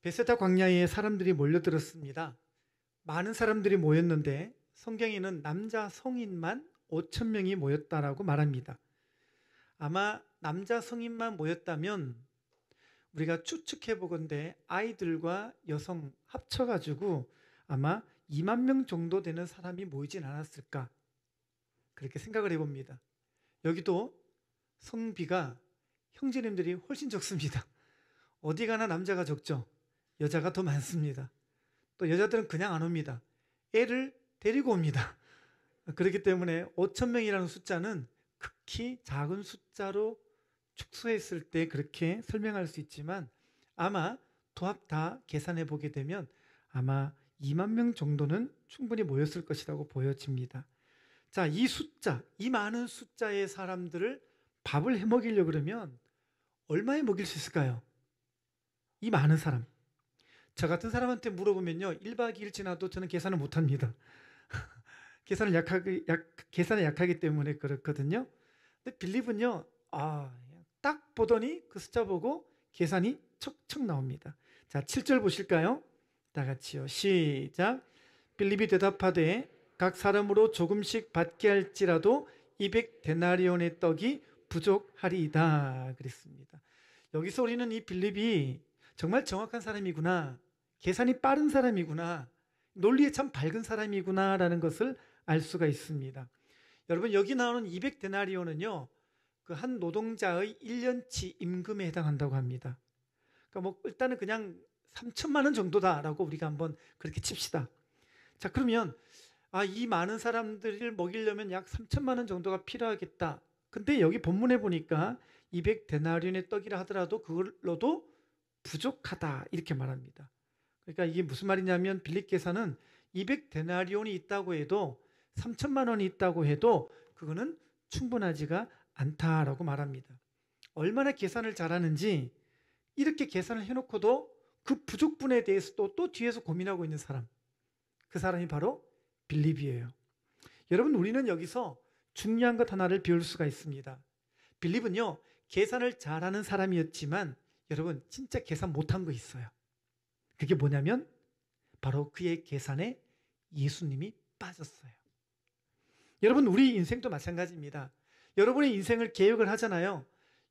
베세다 광야에 사람들이 몰려들었습니다. 많은 사람들이 모였는데 성경에는 남자 성인만 5천 명이 모였다라고 말합니다. 아마 남자 성인만 모였다면 우리가 추측해 보건대 아이들과 여성 합쳐가지고 아마 2만 명 정도 되는 사람이 모이진 않았을까, 그렇게 생각을 해봅니다. 여기도 성비가 형제님들이 훨씬 적습니다. 어디 가나 남자가 적죠. 여자가 더 많습니다. 또 여자들은 그냥 안 옵니다. 애를 데리고 옵니다. 그렇기 때문에 5천 명이라는 숫자는 극히 작은 숫자로 축소했을 때 그렇게 설명할 수 있지만, 아마 도합 다 계산해 보게 되면 아마 2만 명 정도는 충분히 모였을 것이라고 보여집니다. 자, 이 숫자, 이 많은 숫자의 사람들을 밥을 해 먹이려고 그러면 얼마에 먹일 수 있을까요? 이 많은 사람. 저 같은 사람한테 물어보면요, 1박 2일 지나도 저는 계산을 못합니다. 계산에 약하기 때문에 그렇거든요. 근데 빌립은요, 딱 보더니 그 숫자 보고 계산이 척척 나옵니다. 자, 7절 보실까요? 다 같이요. 시작. 빌립이 대답하되 각 사람으로 조금씩 받게 할지라도 200데나리온의 떡이 부족하리이다 그랬습니다. 여기서 우리는 이 빌립이 정말 정확한 사람이구나, 계산이 빠른 사람이구나, 논리에 참 밝은 사람이구나 라는 것을 알 수가 있습니다. 여러분, 여기 나오는 200데나리온은요, 그 한 노동자의 1년치 임금에 해당한다고 합니다. 그러니까 일단은 그냥 3천만 원 정도다라고 우리가 한번 그렇게 칩시다. 자, 그러면 이 많은 사람들을 먹이려면 약 3천만 원 정도가 필요하겠다. 근데 여기 본문에 보니까 200데나리온의 떡이라 하더라도 그걸로도 부족하다 이렇게 말합니다. 그러니까 이게 무슨 말이냐면, 빌립께서는 200데나리온이 있다고 해도, 3천만 원이 있다고 해도 그거는 충분하지가 않다라고 말합니다. 얼마나 계산을 잘하는지 이렇게 계산을 해놓고도 그 부족분에 대해서도 또 뒤에서 고민하고 있는 사람, 그 사람이 바로 빌립이에요. 여러분, 우리는 여기서 중요한 것 하나를 배울 수가 있습니다. 빌립은요, 계산을 잘하는 사람이었지만 여러분, 진짜 계산 못한 거 있어요. 그게 뭐냐면 바로 그의 계산에 예수님이 빠졌어요. 여러분, 우리 인생도 마찬가지입니다. 여러분의 인생을 계획을 하잖아요.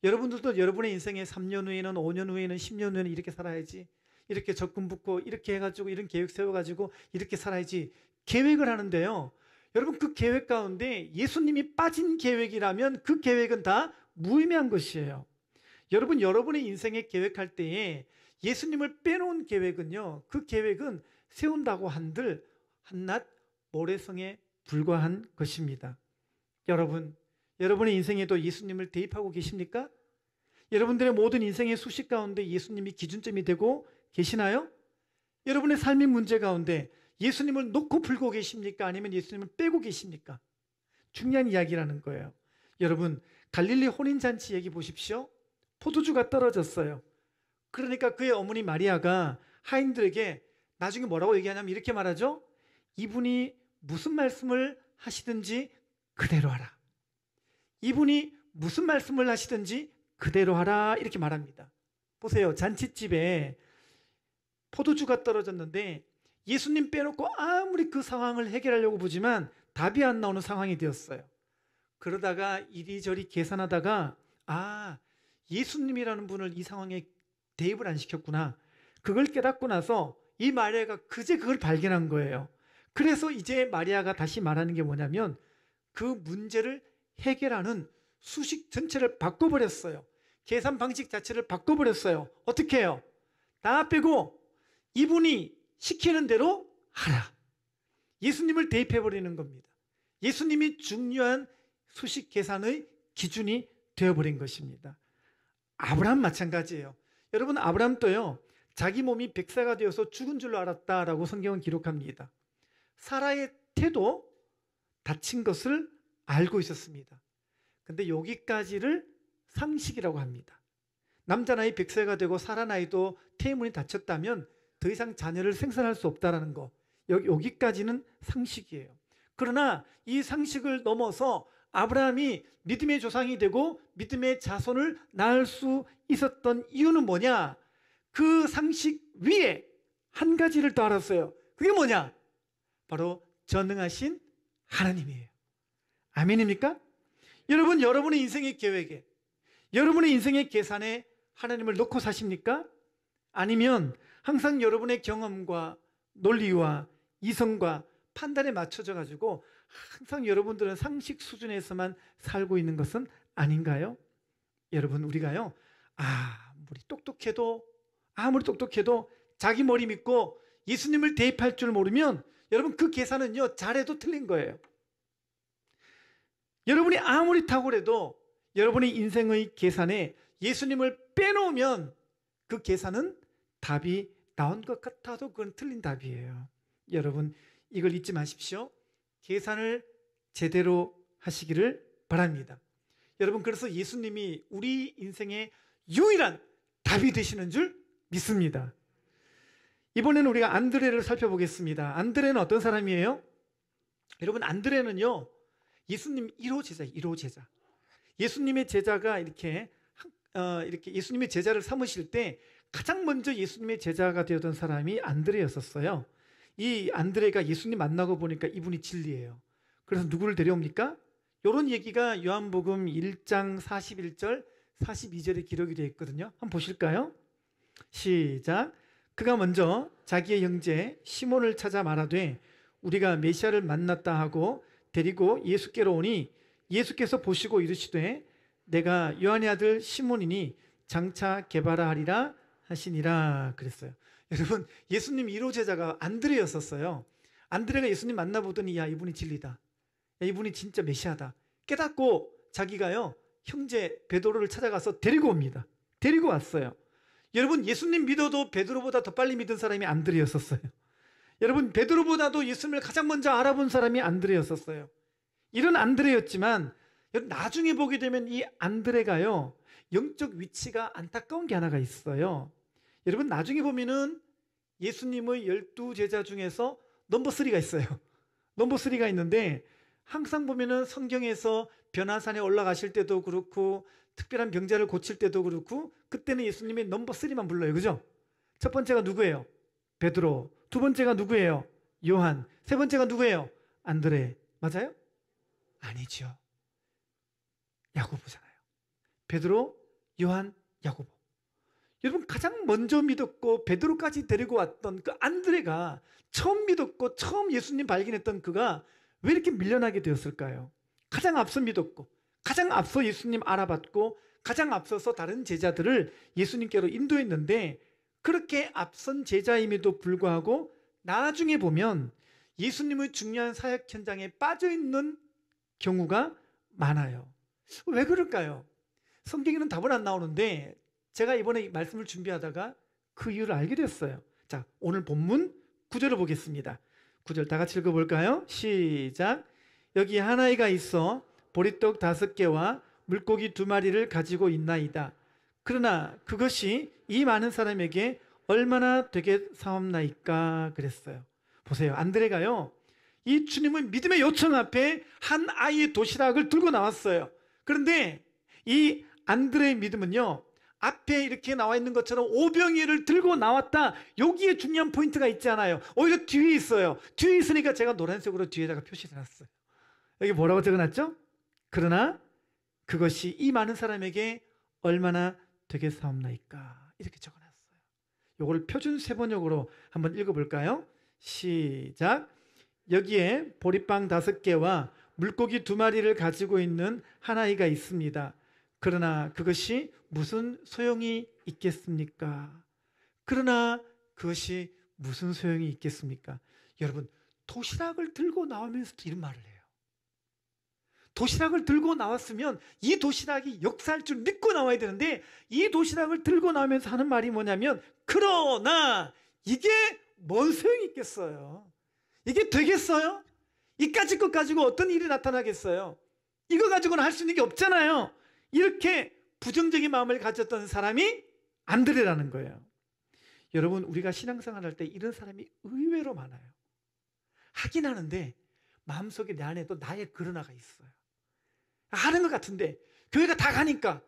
여러분들도 여러분의 인생에 3년 후에는, 5년 후에는, 10년 후에는 이렇게 살아야지, 이렇게 적금 붓고 이렇게 해가지고 이런 계획 세워가지고 이렇게 살아야지 계획을 하는데요, 여러분, 그 계획 가운데 예수님이 빠진 계획이라면 그 계획은 다 무의미한 것이에요. 여러분, 여러분의 인생에 계획할 때에 예수님을 빼놓은 계획은요, 그 계획은 세운다고 한들 한낱 모래성에 불과한 것입니다. 여러분, 여러분의 인생에도 예수님을 대입하고 계십니까? 여러분들의 모든 인생의 수식 가운데 예수님이 기준점이 되고 계시나요? 여러분의 삶의 문제 가운데 예수님을 놓고 풀고 계십니까? 아니면 예수님을 빼고 계십니까? 중요한 이야기라는 거예요. 여러분, 갈릴리 혼인잔치 얘기 보십시오. 포도주가 떨어졌어요. 그러니까 그의 어머니 마리아가 하인들에게 나중에 뭐라고 얘기하냐면 이렇게 말하죠. 이분이 무슨 말씀을 하시든지 그대로 하라. 이분이 무슨 말씀을 하시든지 그대로 하라, 이렇게 말합니다. 보세요. 잔치집에 포도주가 떨어졌는데 예수님 빼놓고 아무리 그 상황을 해결하려고 보지만 답이 안 나오는 상황이 되었어요. 그러다가 이리저리 계산하다가 예수님이라는 분을 이 상황에 대입을 안 시켰구나, 그걸 깨닫고 나서 이 마리아가 그제 그걸 발견한 거예요. 그래서 이제 마리아가 다시 말하는 게 뭐냐면 그 문제를 해결하는 수식 전체를 바꿔버렸어요. 계산 방식 자체를 바꿔버렸어요. 어떻게 해요? 다 빼고 이분이 시키는 대로 하라. 예수님을 대입해버리는 겁니다. 예수님이 중요한 수식 계산의 기준이 되어버린 것입니다. 아브라함 마찬가지예요. 여러분, 아브라함도요, 자기 몸이 100세가 되어서 죽은 줄로 알았다라고 성경은 기록합니다. 사라의 태도 다친 것을 알고 있었습니다. 근데 여기까지를 상식이라고 합니다. 남자 나이 100세가 되고 사라 나이도 태문이 다쳤다면 더 이상 자녀를 생산할 수 없다는 거, 여기까지는 상식이에요. 그러나 이 상식을 넘어서 아브라함이 믿음의 조상이 되고 믿음의 자손을 낳을 수 있었던 이유는 뭐냐? 그 상식 위에 한 가지를 더 알았어요. 그게 뭐냐? 바로 전능하신 하나님이에요. 아멘입니까? 여러분, 여러분의 인생의 계획에, 여러분의 인생의 계산에 하나님을 넣고 사십니까? 아니면 항상 여러분의 경험과 논리와 이성과 판단에 맞춰져 가지고 항상 여러분들은 상식 수준에서만 살고 있는 것은 아닌가요? 여러분, 우리가요, 아무리 똑똑해도 자기 머리 믿고 예수님을 대입할 줄 모르면 여러분, 그 계산은요, 잘해도 틀린 거예요. 여러분이 아무리 탁월해도 여러분의 인생의 계산에 예수님을 빼놓으면 그 계산은 답이 나온 것 같아도 그건 틀린 답이에요. 여러분, 이걸 잊지 마십시오. 계산을 제대로 하시기를 바랍니다. 여러분, 그래서 예수님이 우리 인생의 유일한 답이 되시는 줄 믿습니다. 이번에는 우리가 안드레를 살펴보겠습니다. 안드레는 어떤 사람이에요? 여러분, 안드레는요, 예수님 1호 제자예요. 1호 제자. 예수님의 제자가 이렇게 예수님의 제자를 삼으실 때 가장 먼저 예수님의 제자가 되었던 사람이 안드레였었어요. 이 안드레가 예수님 만나고 보니까 이분이 진리예요. 그래서 누구를 데려옵니까? 이런 얘기가 요한복음 1장 41절 42절에 기록이 되어 있거든요. 한번 보실까요? 시작. 그가 먼저 자기의 형제 시몬을 찾아 말하되 우리가 메시아를 만났다 하고 데리고 예수께로 오니 예수께서 보시고 이르시되 내가 요한의 아들 시몬이니 장차 개바라 하리라 하시니라 그랬어요. 여러분, 예수님 1호 제자가 안드레였었어요. 안드레가 예수님 만나보더니 야, 이분이 진리다, 야, 이분이 진짜 메시아다 깨닫고 자기가요, 형제 베드로를 찾아가서 데리고 옵니다. 데리고 왔어요. 여러분, 예수님 믿어도 베드로보다 더 빨리 믿은 사람이 안드레였었어요. 여러분, 베드로보다도 예수님을 가장 먼저 알아본 사람이 안드레였었어요. 이런 안드레였지만 나중에 보게 되면 이 안드레가요, 영적 위치가 안타까운 게 하나가 있어요. 여러분, 나중에 보면은 예수님의 12제자 중에서 넘버 3가 있어요. 넘버 3가 있는데 항상 보면은 성경에서 변화산에 올라가실 때도 그렇고 특별한 병자를 고칠 때도 그렇고 그때는 예수님이 넘버 3만 불러요. 그죠? 첫 번째가 누구예요? 베드로. 두 번째가 누구예요? 요한. 세 번째가 누구예요? 안드레. 맞아요? 아니죠. 야고보잖아요. 베드로, 요한, 야고보. 여러분, 가장 먼저 믿었고 베드로까지 데리고 왔던 그 안드레가 처음 믿었고 처음 예수님 발견했던 그가 왜 이렇게 밀려나게 되었을까요? 가장 앞서 믿었고 가장 앞서 예수님 알아봤고 가장 앞서서 다른 제자들을 예수님께로 인도했는데 그렇게 앞선 제자임에도 불구하고 나중에 보면 예수님의 중요한 사역 현장에 빠져있는 경우가 많아요. 왜 그럴까요? 성경에는 답은 안 나오는데 제가 이번에 말씀을 준비하다가 그 이유를 알게 됐어요. 자, 오늘 본문 9절을 보겠습니다. 9절 다 같이 읽어볼까요? 시작. 여기 한 아이가 있어 보리떡 5개와 물고기 2마리를 가지고 있나이다. 그러나 그것이 이 많은 사람에게 얼마나 되겠사옵나이까 그랬어요. 보세요. 안드레가요, 이 주님의 믿음의 요청 앞에 한 아이의 도시락을 들고 나왔어요. 그런데 이 안드레의 믿음은요, 앞에 이렇게 나와 있는 것처럼 오병이를 들고 나왔다, 여기에 중요한 포인트가 있지 않아요. 오히려 뒤에 있어요. 뒤에 있으니까 제가 노란색으로 뒤에다가 표시를 해놨어요. 여기 뭐라고 적어놨죠? 그러나 그것이 이 많은 사람에게 얼마나 되겠사옵나이까 이렇게 적어놨어요. 이걸 표준 세번역으로 한번 읽어볼까요? 시작. 여기에 보리빵 5개와 물고기 2마리를 가지고 있는 한 아이가 있습니다. 그러나 그것이 무슨 소용이 있겠습니까? 그러나 그것이 무슨 소용이 있겠습니까? 여러분, 도시락을 들고 나오면서도 이런 말을 해요. 도시락을 들고 나왔으면 이 도시락이 역사할 줄 믿고 나와야 되는데 이 도시락을 들고 나오면서 하는 말이 뭐냐면 그러나 이게 뭔 소용이 있겠어요? 이게 되겠어요? 이까짓 것 가지고 어떤 일이 나타나겠어요? 이거 가지고는 할 수 있는 게 없잖아요. 이렇게 부정적인 마음을 가졌던 사람이 안드레라는 거예요. 여러분, 우리가 신앙생활 할 때 이런 사람이 의외로 많아요. 하긴 하는데 마음속에 내 안에 또 나의 그러나가 있어요. 하는 것 같은데 교회가 다 가니까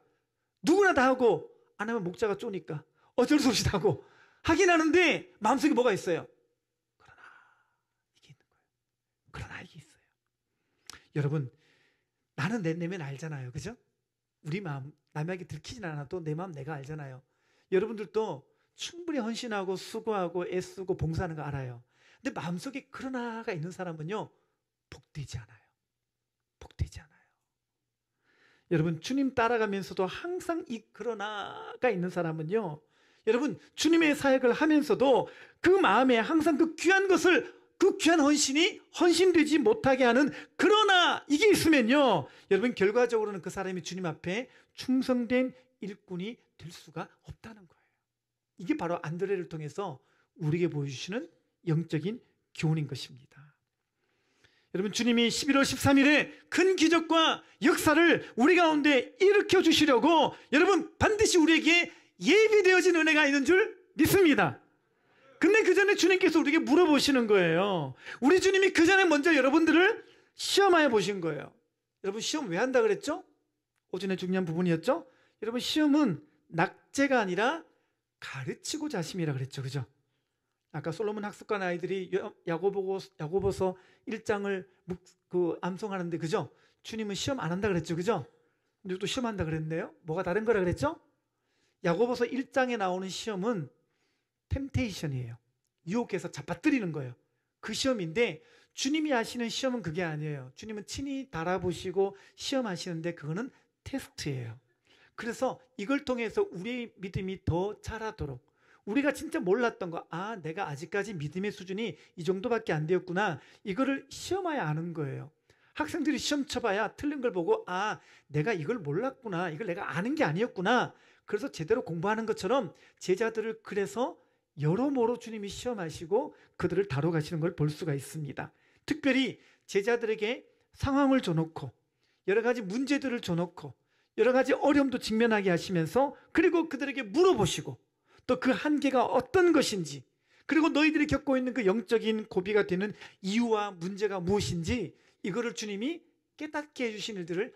누구나 다 하고 안 하면 목자가 쪼니까 어쩔 수 없이 하고 하긴 하는데 마음속에 뭐가 있어요? 그러나 이게 있는 거예요. 그러나 이게 있어요. 여러분, 나는 내 내면 알잖아요. 그죠? 우리 마음 남에게 들키진 않아도 내 마음 내가 알잖아요. 여러분들도 충분히 헌신하고 수고하고 애쓰고 봉사하는 거 알아요. 근데 마음속에 그러나가 있는 사람은요, 복되지 않아요. 복되지 않아요. 여러분, 주님 따라가면서도 항상 이 그러나가 있는 사람은요, 여러분, 주님의 사역을 하면서도 그 마음에 항상 그 귀한 것을, 그 귀한 헌신이 헌신되지 못하게 하는 그러나 이게 있으면요, 여러분, 결과적으로는 그 사람이 주님 앞에 충성된 일꾼이 될 수가 없다는 거예요. 이게 바로 안드레를 통해서 우리에게 보여주시는 영적인 교훈인 것입니다. 여러분, 주님이 11월 13일에 큰 기적과 역사를 우리 가운데 일으켜 주시려고 여러분 반드시 우리에게 예비되어진 은혜가 있는 줄 믿습니다. 근데 그 전에 주님께서 우리에게 물어보시는 거예요. 우리 주님이 그 전에 먼저 여러분들을 시험하여 보신 거예요. 여러분, 시험 왜 한다 그랬죠? 오전에 중요한 부분이었죠? 여러분, 시험은 낙제가 아니라 가르치고자 하심이라 그랬죠. 그죠? 아까 솔로몬 학습관 아이들이 야고보서 1장을 암송하는데, 그죠? 주님은 시험 안 한다 그랬죠. 그죠? 근데 또 시험한다 그랬네요. 뭐가 다른 거라 그랬죠? 야고보서 1장에 나오는 시험은 템테이션이에요. 유혹해서 잡아뜨리는 거예요. 그 시험인데 주님이 하시는 시험은 그게 아니에요. 주님은 친히 달아보시고 시험하시는데 그거는 테스트예요. 그래서 이걸 통해서 우리의 믿음이 더 자라도록, 우리가 진짜 몰랐던 거, 내가 아직까지 믿음의 수준이 이 정도밖에 안 되었구나, 이거를 시험하여 아는 거예요. 학생들이 시험 쳐봐야 틀린 걸 보고 내가 이걸 몰랐구나, 이걸 내가 아는 게 아니었구나, 그래서 제대로 공부하는 것처럼 제자들을 그래서 여러모로 주님이 시험하시고 그들을 다뤄가시는 걸 볼 수가 있습니다. 특별히 제자들에게 상황을 줘놓고 여러 가지 문제들을 줘놓고 여러 가지 어려움도 직면하게 하시면서, 그리고 그들에게 물어보시고 또 그 한계가 어떤 것인지, 그리고 너희들이 겪고 있는 그 영적인 고비가 되는 이유와 문제가 무엇인지, 이거를 주님이 깨닫게 해주신 일들을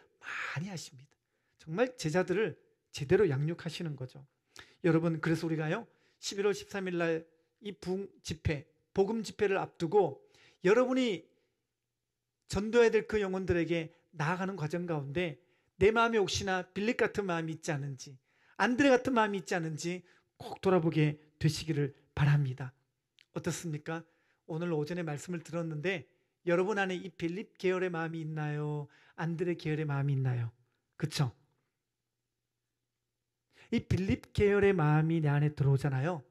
많이 하십니다. 정말 제자들을 제대로 양육하시는 거죠. 여러분, 그래서 우리가요 11월 13일 날 이 부흥 집회, 복음 집회를 앞두고 여러분이 전도해야 될 그 영혼들에게 나아가는 과정 가운데 내 마음에 혹시나 빌립 같은 마음이 있지 않은지, 안드레 같은 마음이 있지 않은지 꼭 돌아보게 되시기를 바랍니다. 어떻습니까? 오늘 오전에 말씀을 들었는데 여러분 안에 이 빌립 계열의 마음이 있나요? 안드레 계열의 마음이 있나요? 그렇죠? 이 빌립 계열의 마음이 내 안에 들어오잖아요.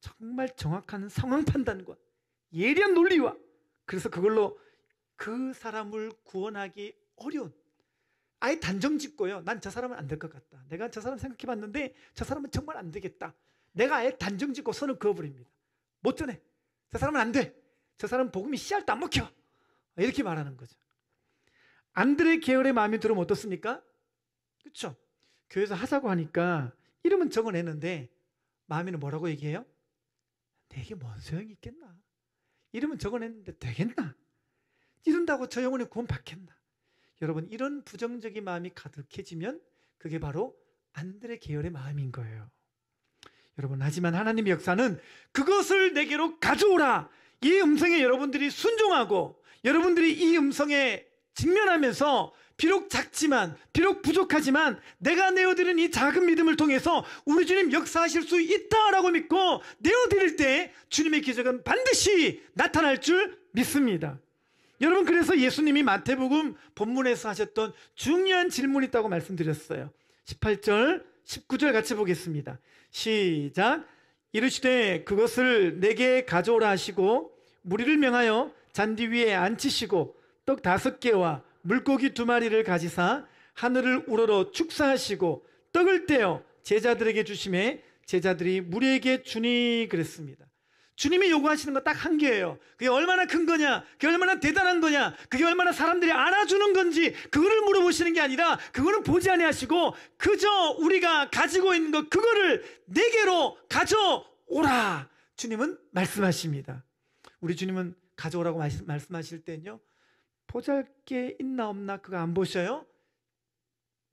정말 정확한 상황 판단과 예리한 논리와, 그래서 그걸로 그 사람을 구원하기 어려운, 아예 단정 짓고요, 난 저 사람은 안 될 것 같다, 내가 저 사람 생각해 봤는데 저 사람은 정말 안 되겠다, 내가 아예 단정 짓고 선을 그어버립니다. 못 전해, 저 사람은 안 돼, 저 사람은 복음이 씨알도 안 먹혀, 이렇게 말하는 거죠. 안드레 계열의 마음이 들으면 어떻습니까? 그렇죠? 교회에서 하자고 하니까 이름은 적어내는데 마음에는 뭐라고 얘기해요? 내게 뭔 소용이 있겠나, 이름은 적어냈는데 되겠나, 이런다고 저 영혼이 구원 받겠나. 여러분, 이런 부정적인 마음이 가득해지면 그게 바로 안드레 계열의 마음인 거예요. 여러분, 하지만 하나님의 역사는 그것을 내게로 가져오라, 이 음성에 여러분들이 순종하고 여러분들이 이 음성에 직면하면서 비록 작지만, 비록 부족하지만 내가 내어드린 이 작은 믿음을 통해서 우리 주님 역사하실 수 있다라고 믿고 내어드릴 때 주님의 기적은 반드시 나타날 줄 믿습니다. 여러분, 그래서 예수님이 마태복음 본문에서 하셨던 중요한 질문이 있다고 말씀드렸어요. 18절 19절 같이 보겠습니다. 시작. 이르시되 그것을 내게 가져오라 하시고 무리를 명하여 잔디 위에 앉히시고 떡 5개와 물고기 2마리를 가지사 하늘을 우러러 축사하시고 떡을 떼어 제자들에게 주시매 제자들이 무리에게 주니 그랬습니다. 주님이 요구하시는 건 딱 한 개예요. 그게 얼마나 큰 거냐, 그게 얼마나 대단한 거냐, 그게 얼마나 사람들이 안아주는 건지 그거를 물어보시는 게 아니라, 그거는 보지 아니하시고 그저 우리가 가지고 있는 것 그거를 내게로 가져오라, 주님은 말씀하십니다. 우리 주님은 가져오라고 말씀하실 때는요, 보잘게 있나 없나 그거 안 보셔요.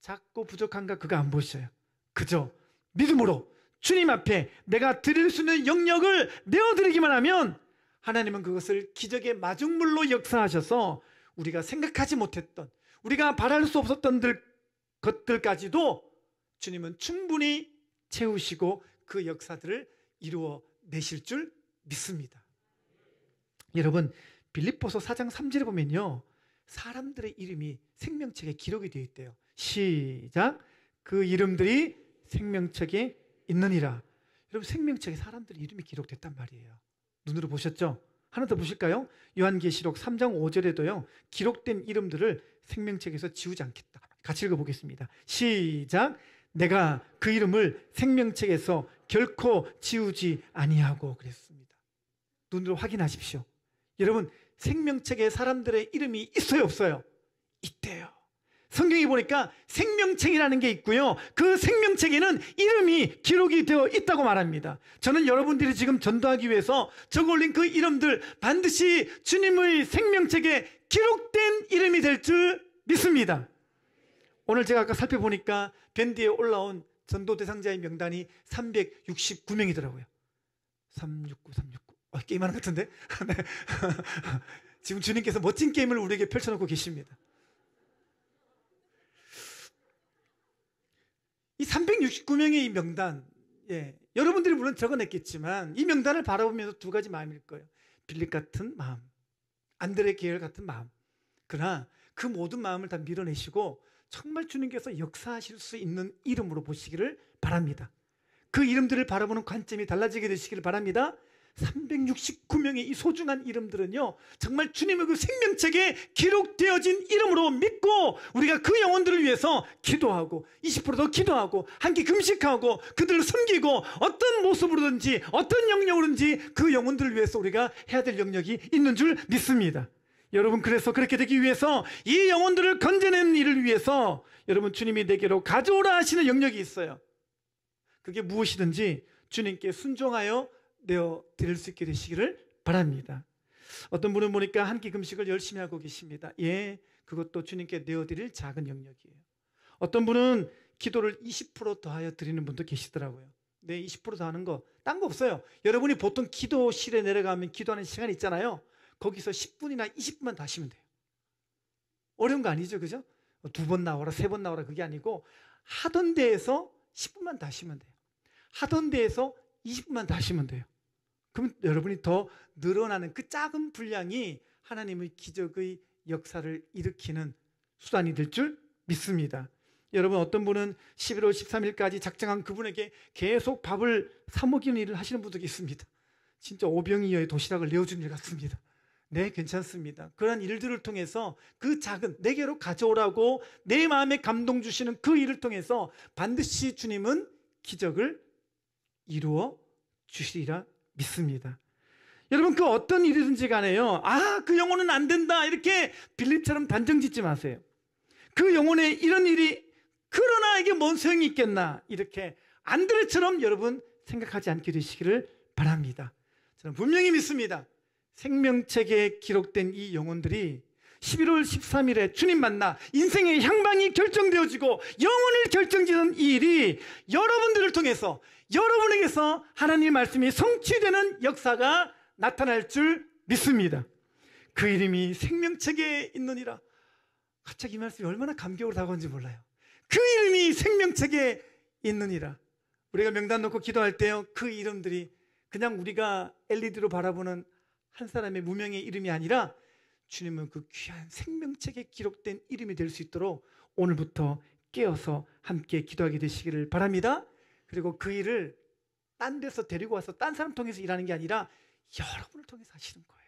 작고 부족한가 그거 안 보셔요. 그저 믿음으로 주님 앞에 내가 드릴 수 있는 영역을 내어드리기만 하면 하나님은 그것을 기적의 마중물로 역사하셔서 우리가 생각하지 못했던, 우리가 바랄 수 없었던 것들까지도 주님은 충분히 채우시고 그 역사들을 이루어 내실 줄 믿습니다. 여러분, 빌립보서 4장 3절에 보면요, 사람들의 이름이 생명책에 기록이 되어 있대요. 시작. 그 이름들이 생명책에 있느니라. 여러분, 생명책에 사람들의 이름이 기록됐단 말이에요. 눈으로 보셨죠? 하나 더 보실까요? 요한계시록 3장 5절에도요, 기록된 이름들을 생명책에서 지우지 않겠다. 같이 읽어보겠습니다. 시작. 내가 그 이름을 생명책에서 결코 지우지 아니하고 그랬습니다. 눈으로 확인하십시오. 여러분, 생명책에 사람들의 이름이 있어요, 없어요? 있대요. 성경에 보니까 생명책이라는 게 있고요, 그 생명책에는 이름이 기록이 되어 있다고 말합니다. 저는 여러분들이 지금 전도하기 위해서 적어 올린 그 이름들 반드시 주님의 생명책에 기록된 이름이 될 줄 믿습니다. 오늘 제가 아까 살펴보니까 밴드에 올라온 전도 대상자의 명단이 369명이더라고요. 369. 게임하는 것 같은데? 네. 지금 주님께서 멋진 게임을 우리에게 펼쳐놓고 계십니다. 이 369명의 이 명단, 여러분들이 물론 적어냈겠지만 이 명단을 바라보면서 두 가지 마음일 거예요. 빌립 같은 마음, 안드레 계열 같은 마음. 그러나 그 모든 마음을 다 밀어내시고 정말 주님께서 역사하실 수 있는 이름으로 보시기를 바랍니다. 그 이름들을 바라보는 관점이 달라지게 되시기를 바랍니다. 369명의 이 소중한 이름들은요, 정말 주님의 그 생명책에 기록되어진 이름으로 믿고 우리가 그 영혼들을 위해서 기도하고 20%더 기도하고 함께 금식하고 그들을 섬기고 어떤 모습으로든지 어떤 영역으로든지 그 영혼들을 위해서 우리가 해야 될 영역이 있는 줄 믿습니다. 여러분, 그래서 그렇게 되기 위해서 이 영혼들을 건져내는 일을 위해서 여러분, 주님이 내게로 가져오라 하시는 영역이 있어요. 그게 무엇이든지 주님께 순종하여 내어 드릴 수 있게 되시기를 바랍니다. 어떤 분은 보니까 한 끼 금식을 열심히 하고 계십니다. 그것도 주님께 내어 드릴 작은 영역이에요. 어떤 분은 기도를 20% 더하여 드리는 분도 계시더라고요. 20% 더하는 거 딴 거 없어요. 여러분이 보통 기도실에 내려가면 기도하는 시간이 있잖아요. 거기서 10분이나 20분만 더 하시면 돼요. 어려운 거 아니죠, 그죠? 2번 나오라, 3번 나오라, 그게 아니고 하던 데에서 10분만 더 하시면 돼요. 하던 데에서 20분만 더 하시면 돼요. 그럼 여러분이 더 늘어나는 그 작은 분량이 하나님의 기적의 역사를 일으키는 수단이 될 줄 믿습니다. 여러분, 어떤 분은 11월 13일까지 작정한 그분에게 계속 밥을 사 먹이는 일을 하시는 분도 있습니다. 진짜 오병이어의 도시락을 내어주는 일 같습니다. 네, 괜찮습니다. 그런 일들을 통해서 그 작은 내게로 가져오라고 내 마음에 감동 주시는 그 일을 통해서 반드시 주님은 기적을 이루어 주시리라 믿습니다. 여러분, 그 어떤 일이든지 간에요, 그 영혼은 안 된다 이렇게 빌립처럼 단정 짓지 마세요. 그 영혼에 이런 일이, 그러나 이게 뭔 소용이 있겠나, 이렇게 안드레처럼 여러분 생각하지 않게 되시기를 바랍니다. 저는 분명히 믿습니다. 생명책에 기록된 이 영혼들이 11월 13일에 주님 만나 인생의 향방이 결정되어지고 영혼을 결정짓는 이 일이 여러분들을 통해서, 여러분에게서 하나님의 말씀이 성취되는 역사가 나타날 줄 믿습니다. 그 이름이 생명책에 있느니라. 갑자기 이 말씀이 얼마나 감격으로 다가오는지 몰라요. 그 이름이 생명책에 있느니라. 우리가 명단 놓고 기도할 때요, 그 이름들이 그냥 우리가 LED로 바라보는 한 사람의 무명의 이름이 아니라 주님은 그 귀한 생명책에 기록된 이름이 될 수 있도록 오늘부터 깨어서 함께 기도하게 되시기를 바랍니다. 그리고 그 일을 딴 데서 데리고 와서 딴 사람 통해서 일하는 게 아니라 여러분을 통해서 하시는 거예요.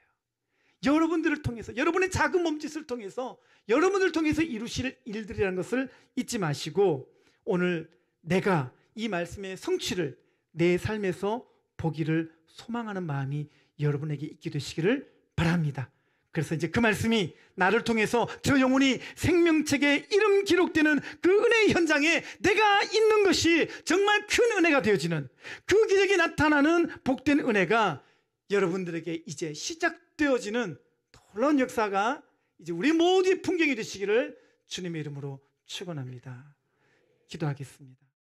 여러분들을 통해서, 여러분의 작은 몸짓을 통해서, 여러분을 통해서 이루실 일들이라는 것을 잊지 마시고 오늘 내가 이 말씀의 성취를 내 삶에서 보기를 소망하는 마음이 여러분에게 있게 되시기를 바랍니다. 그래서 이제 그 말씀이 나를 통해서 저 영혼이 생명책에 이름 기록되는 그 은혜의 현장에 내가 있는 것이 정말 큰 은혜가 되어지는, 그 기적이 나타나는 복된 은혜가 여러분들에게 이제 시작되어지는 놀라운 역사가 이제 우리 모두의 풍경이 되시기를 주님의 이름으로 축원합니다. 기도하겠습니다.